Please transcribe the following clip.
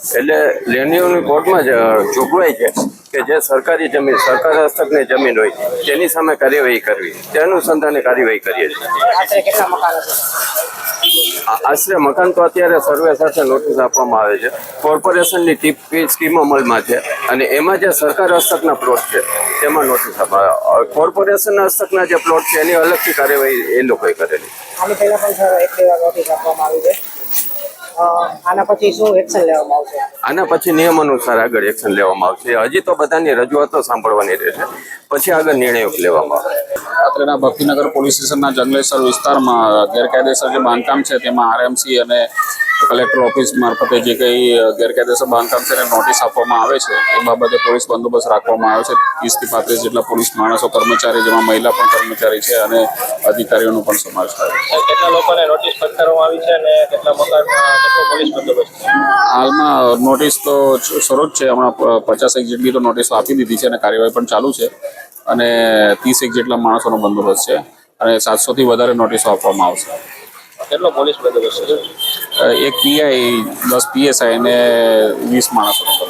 એટલે લેન્ડ કોર્ટમાં જ જોગવાઈ છે કે જે સરકારી જમીન સરકાર હસ્તકની જમીન હોય તેની સામે કાર્યવાહી કરવી, તે અનુસંધાને કાર્યવાહી કરીએ છીએ. આશરે કેટલા મકાનો છે? આશરે મકાન તો અત્યારે સર્વે સાથે નોટિસ આપવામાં આવે છે. કોર્પોરેશનની ટીપી સ્કીમ અમલમાં છે અને એમાં જે સરકાર હસ્તકના પ્લોટ છે તેમાં નોટિસ આપવામાં આવે. કોર્પોરેશન હસ્તકના જે પ્લોટ છે એની અલગથી કાર્યવાહી એ લોકોએ કરેલી. આની પહેલા પણ સર એક બે વાર નોટિસ આપવામાં આવી છે. આના પછી શું એક્શન લેવામાં આવશે? આના પછી નિયમ અનુસાર આગળ એક્શન લેવામાં આવશે. હજી તો બધાની રજૂઆતો સાંભળવાની રહેશે, પછી આગળ નિર્ણયો લેવામાં આવે. અત્રેના ભક્તિનગર પોલીસ સ્ટેશનના જંગલેશ્વર વિસ્તારમાં ગેરકાયદેસર જે બાંધકામ છે તેમાં આરએમસી અને કલેક્ટર ઓફિસ મારફતે જે કંઈ ગેરકાયદેસર બાંધકામ છે એને નોટિસ આપવામાં આવે છે એ બાબતે પોલીસ બંદોબસ્ત રાખવામાં આવે છે. 30 થી 35 જેટલા પોલીસ માણસો કર્મચારી, જેમાં મહિલા પણ કર્મચારી છે અને અધિકારીઓનો પણ સમાવેશ થાય છે. કેટલા લોકોને નોટિસ ફટકારવામાં આવી છે અને કેટલા મકાનમાં કેટલો પોલીસ બંદોબસ્ત? હાલમાં નોટિસ તો શરૂ જ છે. હમણાં 50 જેટલી તો નોટિસો આપી દીધી છે અને કાર્યવાહી પણ ચાલુ છે અને 30 જેટલા માણસોનો બંદોબસ્ત છે અને 700 થી વધારે નોટિસો આપવામાં આવશે. કેટલો પોલીસ બંદોબસ્ત છે? એક પીઆઈ, 10 પીએસઆઈ અને 20 માણસોનો બંદોબસ્ત.